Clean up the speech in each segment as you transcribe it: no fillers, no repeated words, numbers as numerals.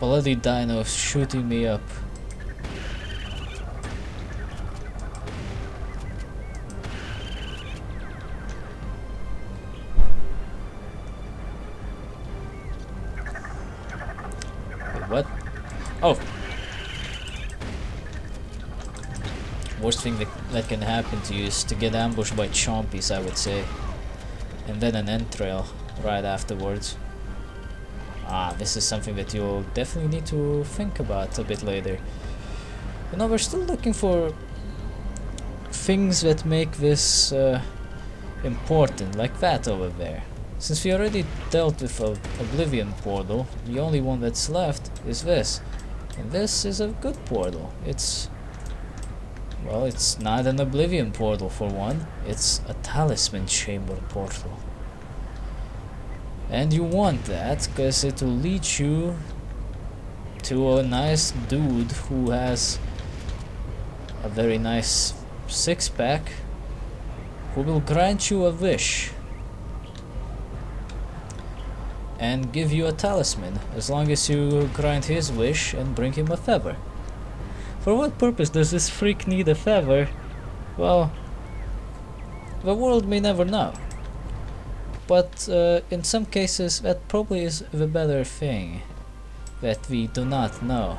bloody dino shooting me up. Wait, what? Oh! Worst thing that can happen to you is to get ambushed by chompies, I would say. And then an entrail right afterwards. Ah, this is something that you'll definitely need to think about a bit later. You know, we're still looking for things that make this important, like that over there. Since we already dealt with a Oblivion portal, the only one that's left is this. And this is a good portal. It's... well, it's not an Oblivion portal for one, it's a Talisman Chamber portal. And you want that, because it will lead you to a nice dude who has a very nice six-pack, who will grant you a wish and give you a talisman, as long as you grant his wish and bring him a feather. For what purpose does this freak need a feather? Well, the world may never know. But in some cases that probably is the better thing, that we do not know.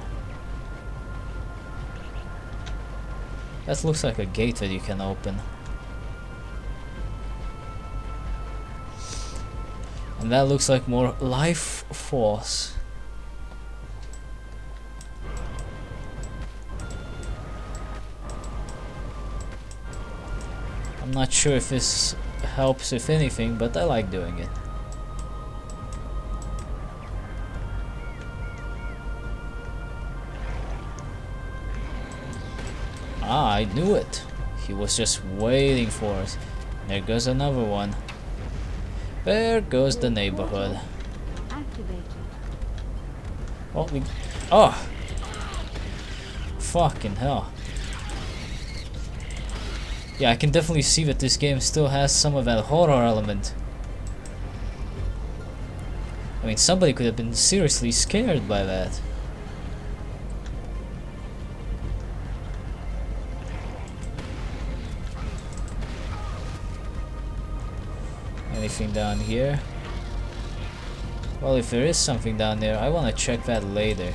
That looks like a gate that you can open. And that looks like more life force. I'm not sure if this helps with anything, but I like doing it. Ah, I knew it. He was just waiting for us. There goes another one. There goes the neighborhood. Oh, oh! Fucking hell. Yeah, I can definitely see that this game still has some of that horror element. I mean, somebody could have been seriously scared by that. Anything down here? Well, if there is something down there, I want to check that later.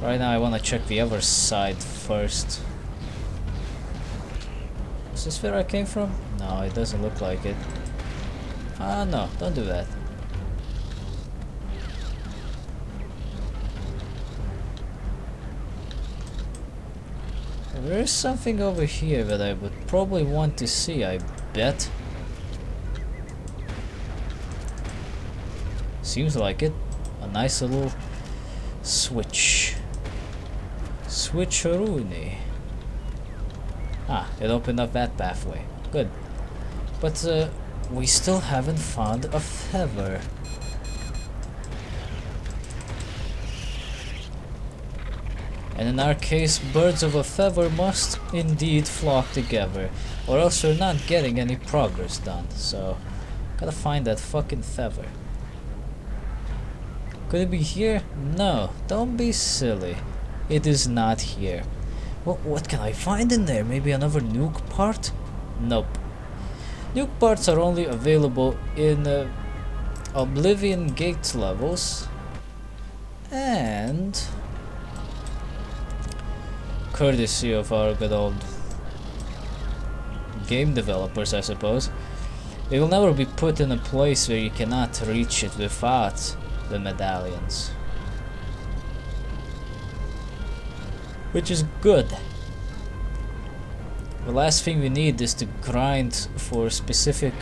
Right now I want to check the other side first. Is this where I came from? No, it doesn't look like it. Ah, no, don't do that. There is something over here that I would probably want to see, I bet. Seems like it. A nice little switch. Switcheroony. Ah, it opened up that pathway. Good. But we still haven't found a feather. And in our case, birds of a feather must indeed flock together, or else we're not getting any progress done. So, gotta find that fucking feather. Could it be here? No, don't be silly. It is not here. Well, what can I find in there? Maybe another nuke part? Nope. Nuke parts are only available in Oblivion Gate levels and courtesy of our good old game developers, I suppose, they will never be put in a place where you cannot reach it without the medallions. Which is good. The last thing we need is to grind for specific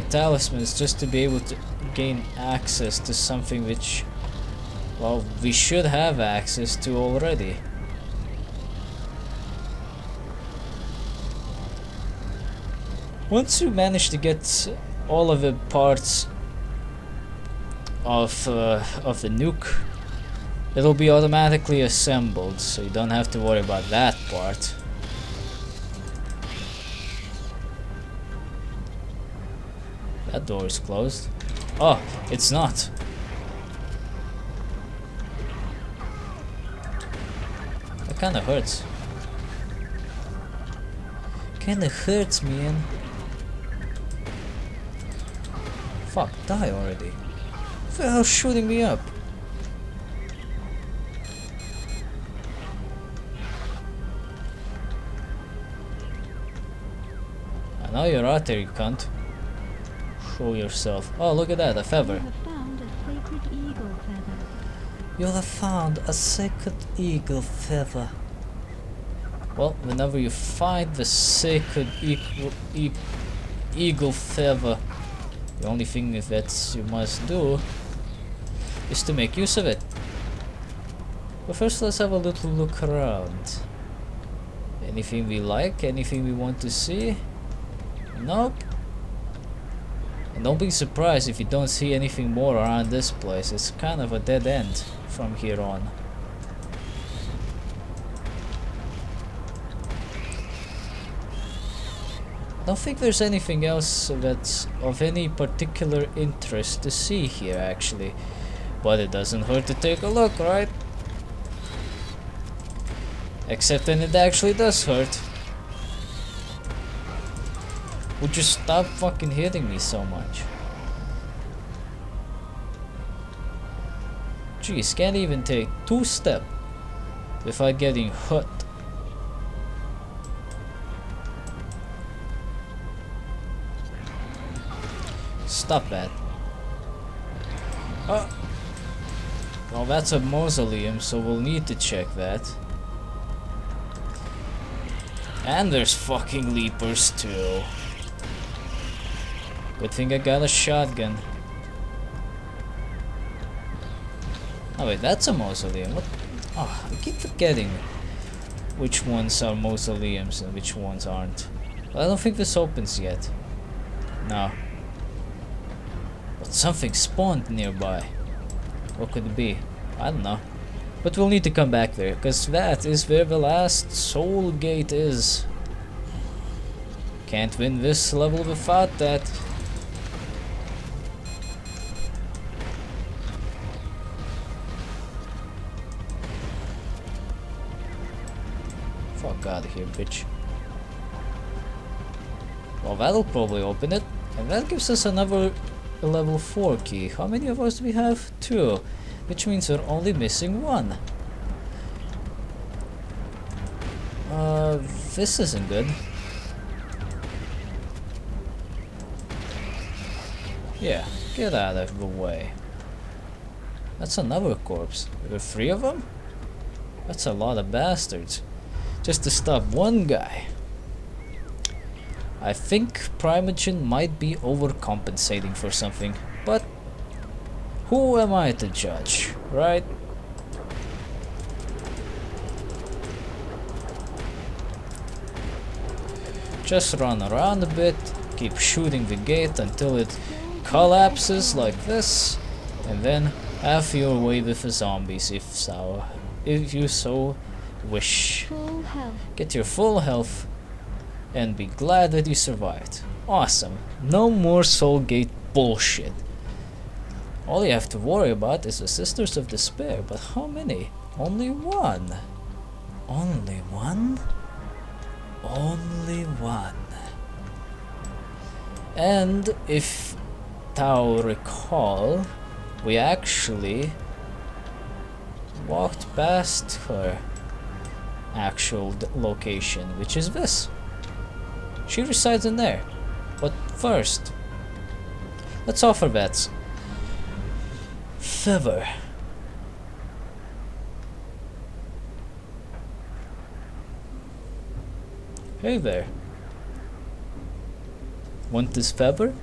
talismans just to be able to gain access to something which, well, we should have access to already. Once you manage to get all of the parts of the nuke, it'll be automatically assembled, so you don't have to worry about that part. That door is closed. Oh, it's not. That kinda hurts. Kinda hurts, man. Fuck, die already. What the hell's shooting me up? Now you're out there, you cunt. Show yourself. Oh, look at that, a feather. You have found a sacred eagle feather. Well, whenever you find the sacred eagle feather, the only thing that you must do is to make use of it. But first, let's have a little look around. Anything we like? Anything we want to see? Nope. And don't be surprised if you don't see anything more around this place. It's kind of a dead end from here on. I don't think there's anything else that's of any particular interest to see here, actually. But it doesn't hurt to take a look, right? Except when it actually does hurt. Would you stop fucking hitting me so much? Jeez, can't even take 2 steps without getting hurt. Stop that. Oh. Well, that's a mausoleum, so we'll need to check that. And there's fucking leapers too. Good thing I got a shotgun. Oh wait, that's a mausoleum. What? Oh, I keep forgetting which ones are mausoleums and which ones aren't. Well, I don't think this opens yet. No. But something spawned nearby. What could it be? I don't know. But we'll need to come back there, because that is where the last soul gate is. Can't win this level without that. Fuck out of here, bitch. Well, that'll probably open it. And that gives us another level 4 key. How many of us do we have? 2. Which means we're only missing 1. This isn't good. Yeah, get out of the way. That's another corpse. There are 3 of them? That's a lot of bastards. Just to stop one guy. I think Primogen might be overcompensating for something, but who am I to judge, right? Just run around a bit, keep shooting the gate until it collapses like this, and then have your way with the zombies if you so wish. Get your full health and be glad that you survived. Awesome. No more soul gate bullshit. All you have to worry about is the Sisters of Despair, but how many? Only 1. Only 1? Only 1. And if thou recall, we actually walked past her actual location, which is this. She resides in there. But first, let's offer that feather. Hey there. Want this feather?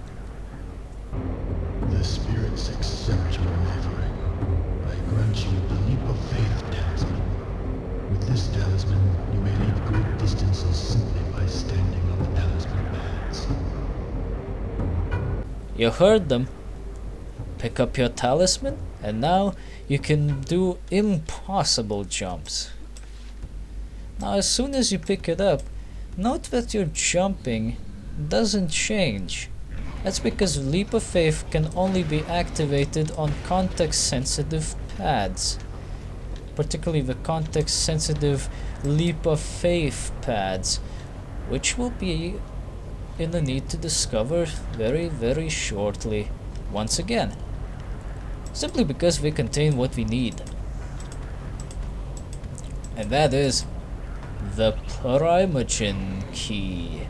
The spirits accept your offering. I grant you the leap of faith talisman. With this talisman, you may leap great distances simply by standing on the talisman pads. You heard them. Pick up your talisman, and now you can do impossible jumps. Now, as soon as you pick it up, note that your jumping doesn't change. That's because Leap of Faith can only be activated on context-sensitive pads. Particularly the context-sensitive Leap of Faith pads, which will be in the need to discover very, very shortly, once again. Simply because they contain what we need. And that is the Primogen key.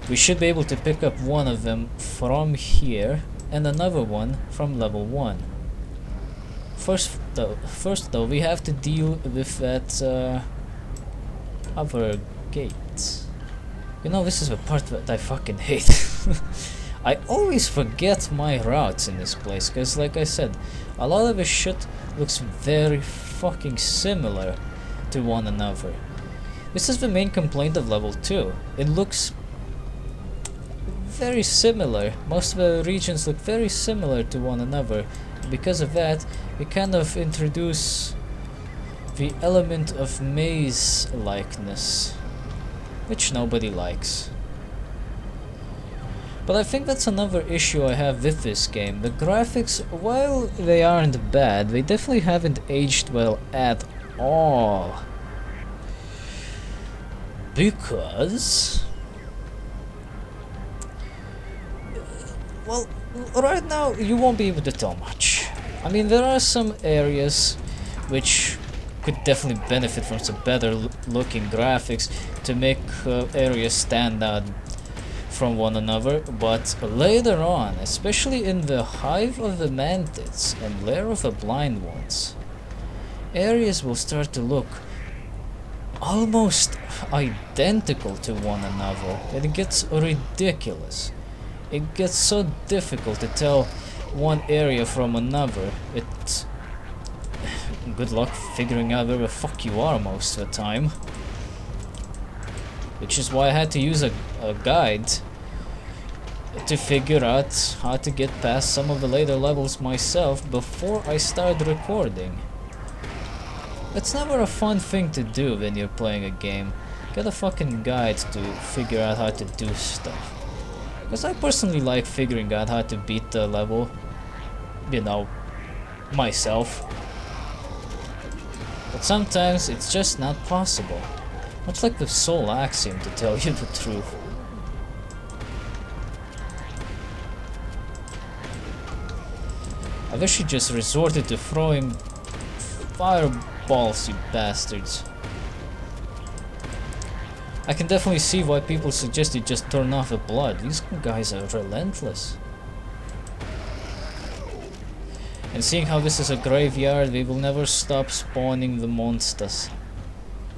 We should be able to pick up one of them from here and another one from level 1. First though, we have to deal with that other gate. You know, this is the part that I fucking hate. I always forget my routes in this place, because like I said, a lot of the shit looks very fucking similar to one another. This is the main complaint of level 2. It looks very similar. Most of the regions look very similar to one another. Because of that, we kind of introduce the element of maze-likeness, which nobody likes. But I think that's another issue I have with this game. The graphics, while they aren't bad, they definitely haven't aged well at all. Because... well, right now you won't be able to tell much. I mean, there are some areas which could definitely benefit from some better looking graphics to make areas stand out from one another, but later on, especially in the Hive of the Mantids and Lair of the Blind Ones, areas will start to look almost identical to one another, and it gets ridiculous. It gets so difficult to tell one area from another. It's good luck figuring out where the fuck you are most of the time. Which is why I had to use a guide to figure out how to get past some of the later levels myself before I started recording. It's never a fun thing to do when you're playing a game. Get a fucking guide to figure out how to do stuff. Because I personally like figuring out how to beat the level, you know, myself. But sometimes it's just not possible. Much like the sole axiom, to tell you the truth. I wish you just resorted to throwing fireballs, you bastards. I can definitely see why people suggest you just turn off the blood. These guys are relentless. And seeing how this is a graveyard, they will never stop spawning the monsters.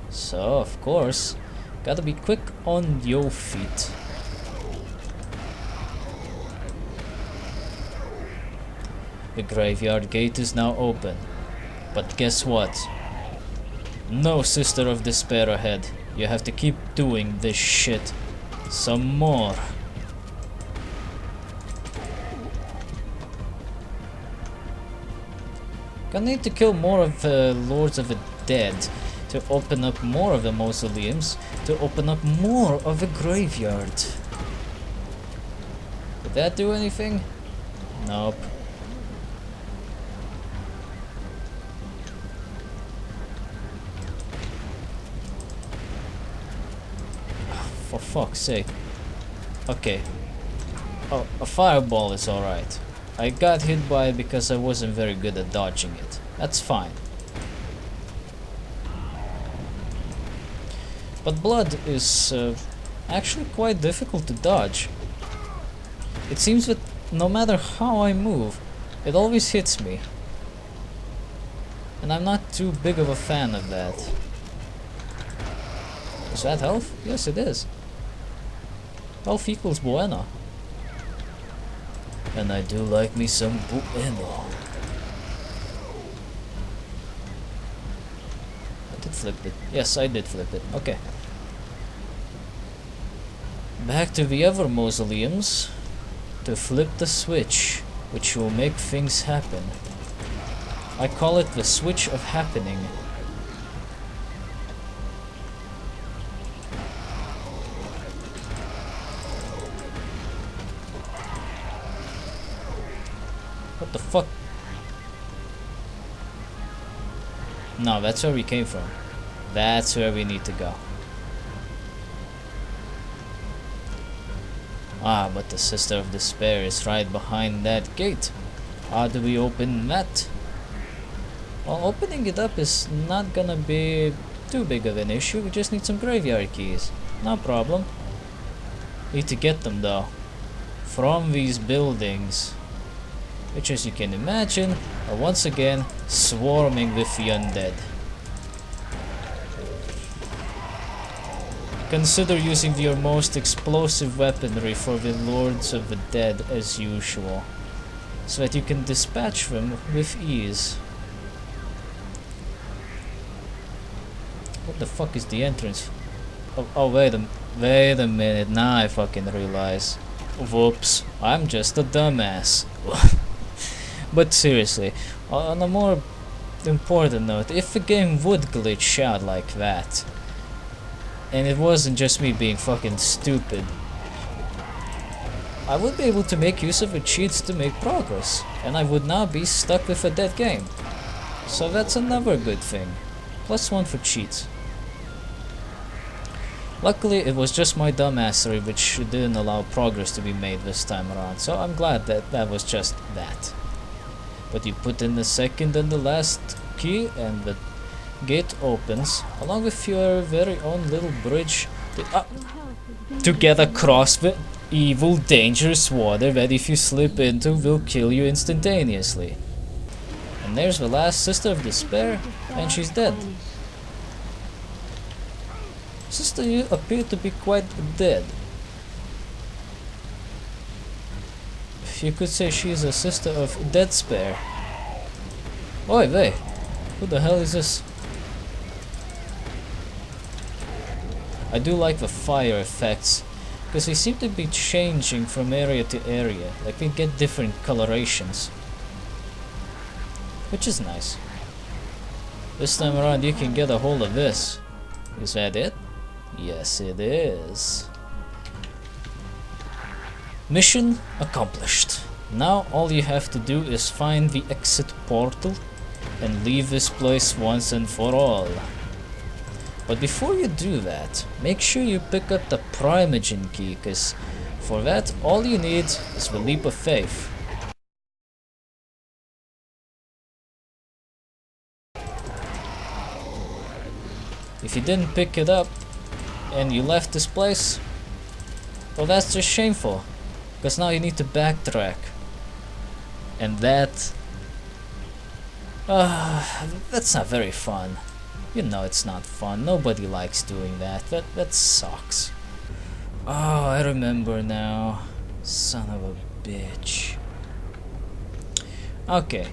So, of course, gotta be quick on your feet. The graveyard gate is now open. But guess what? No Sister of Despair ahead. You have to keep doing this shit some more. Gonna need to kill more of the Lords of the Dead to open up more of the mausoleums, to open up more of the graveyard. Did that do anything? Nope. For fuck's sake. Okay. Oh, a fireball is alright. I got hit by it because I wasn't very good at dodging it. That's fine. But blood is actually quite difficult to dodge. It seems that no matter how I move, it always hits me. And I'm not too big of a fan of that. Is that health? Yes, it is. Health equals bueno. And I do like me some bueno. I did flip it. Yes, I did flip it. Okay. Back to the other mausoleums to flip the switch, which will make things happen. I call it the switch of happening. What the fuck? No, that's where we came from. That's where we need to go. Ah, but the Sister of Despair is right behind that gate. How do we open that? Well, opening it up is not gonna be too big of an issue. We just need some graveyard keys. No problem. Need to get them though. From these buildings. Which, as you can imagine, are once again swarming with the undead. Consider using your most explosive weaponry for the Lords of the Dead as usual, so that you can dispatch them with ease. What the fuck is the entrance? Oh, wait a minute, now I fucking realize. Whoops, I'm just a dumbass. But seriously, on a more important note, if the game would glitch out like that, and it wasn't just me being fucking stupid, I would be able to make use of the cheats to make progress, and I would not be stuck with a dead game. So that's another good thing. +1 for cheats. Luckily, it was just my dumbassery which didn't allow progress to be made this time around, so I'm glad that that was just that. But you put in the second and the last key, and the gate opens, along with your very own little bridge to get across the evil, dangerous water that if you slip into will kill you instantaneously. And there's the last Sister of Despair, and she's dead. Sister, you appear to be quite dead. You could say she's a sister of Deadspair. Oi, wait, who the hell is this? I do like the fire effects, because they seem to be changing from area to area, like we get different colorations, which is nice. This time around you can get a hold of this. Is that it? Yes, it is. Mission accomplished. Now all you have to do is find the exit portal and leave this place once and for all. But before you do that, make sure you pick up the Primogen key, cause for that all you need is the leap of faith. If you didn't pick it up and you left this place, well, that's just shameful, because now you need to backtrack, and that's not very fun. You know it's not fun. Nobody likes doing that. That sucks. Oh, I remember now. Son of a bitch. Okay.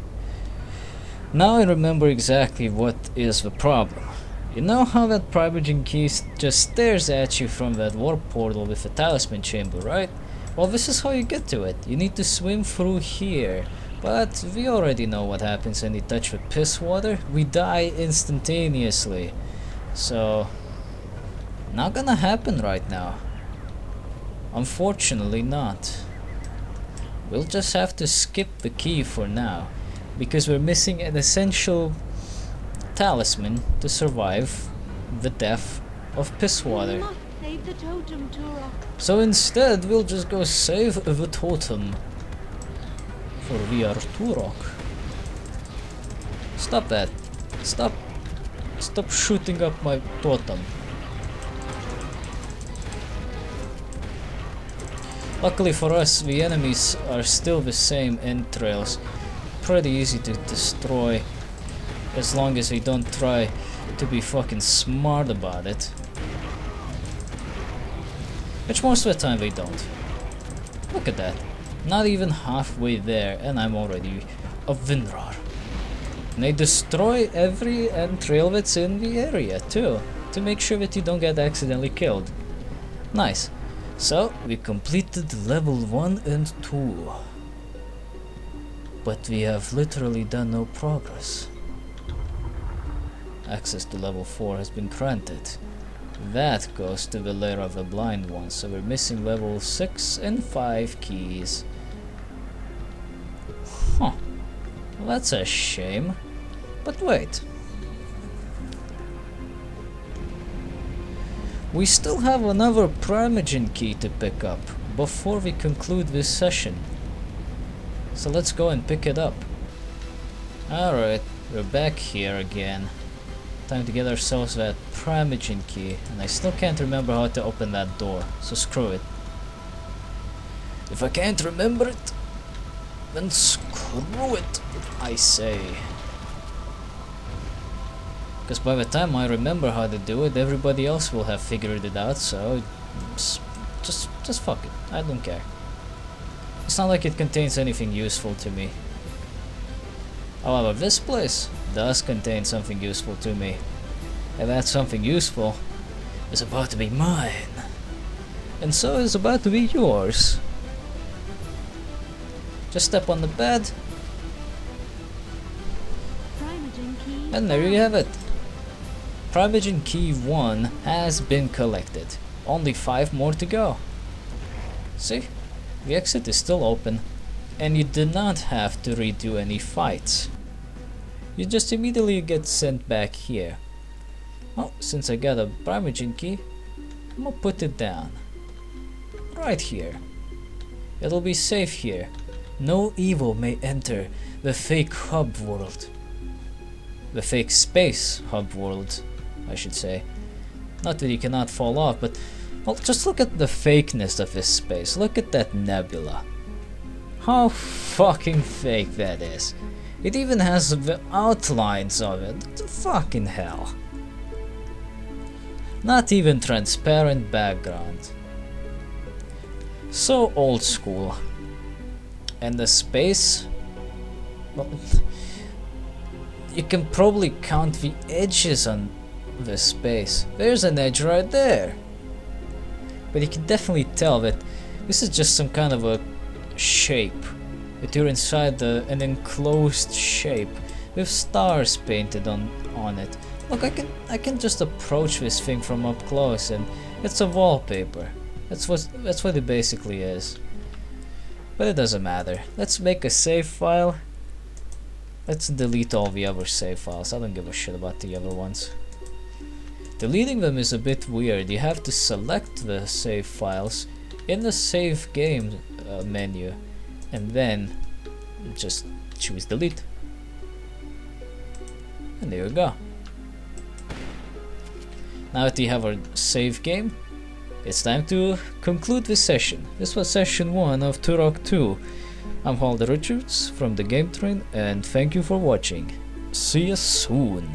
Now I remember exactly what is the problem. You know how that Primogen key just stares at you from that warp portal with the talisman chamber, right? Well, this is how you get to it. You need to swim through here. But we already know what happens when you touch with piss water. We die instantaneously. So, not gonna happen right now. Unfortunately not. We'll just have to skip the key for now, because we're missing an essential talisman to survive the death of piss water. We must save the totem, Turok. So instead, we'll just go save the totem. For we are Turok. Stop that. Stop shooting up my totem. Luckily for us, the enemies are still the same entrails. Pretty easy to destroy, as long as we don't try to be fucking smart about it. Which most of the time they don't. Look at that. Not even halfway there, and I'm already a Vinrar. And they destroy every entrail that's in the area too, to make sure that you don't get accidentally killed. Nice. So we completed level 1 and 2. But we have literally done no progress. Access to level 4 has been granted. That goes to the lair of the blind one, so we're missing level 6 and 5 keys. Huh. Well, that's a shame. But wait. We still have another Primogen key to pick up before we conclude this session. So let's go and pick it up. Alright, we're back here again. Time to get ourselves that Primogen key, and I still can't remember how to open that door, so screw it. If I can't remember it, then screw it, I say. Because by the time I remember how to do it, everybody else will have figured it out, so just fuck it, I don't care. It's not like it contains anything useful to me. However, this place does contain something useful to me. And that something useful is about to be mine. And so is about to be yours. Just step on the bed. Primogen key. And there you have it. Primogen key 1 has been collected. Only 5 more to go. See? The exit is still open. And you did not have to redo any fights. You just immediately get sent back here. Well, since I got a Primogen key, I'm gonna put it down. Right here. It'll be safe here. No evil may enter the fake hub world. The fake space hub world, I should say. Not that you cannot fall off, but well, just look at the fakeness of this space. Look at that nebula. How fucking fake that is. It even has the outlines of it. What the fucking hell? Not even transparent background. So old school. And the space? Well, you can probably count the edges on the space. There's an edge right there. But you can definitely tell that this is just some kind of a shape. That you're inside an enclosed shape with stars painted on it. Look, I can just approach this thing from up close, and it's a wallpaper. That's what it basically is. But it doesn't matter. Let's make a save file. Let's delete all the other save files. I don't give a shit about the other ones. Deleting them is a bit weird. You have to select the save files in the save game menu, and then just choose delete. And there we go. Now that we have our save game, it's time to conclude this session. This was session 1 of Turok 2. I'm Holder Richards from DaGameTrain, and thank you for watching. See you soon.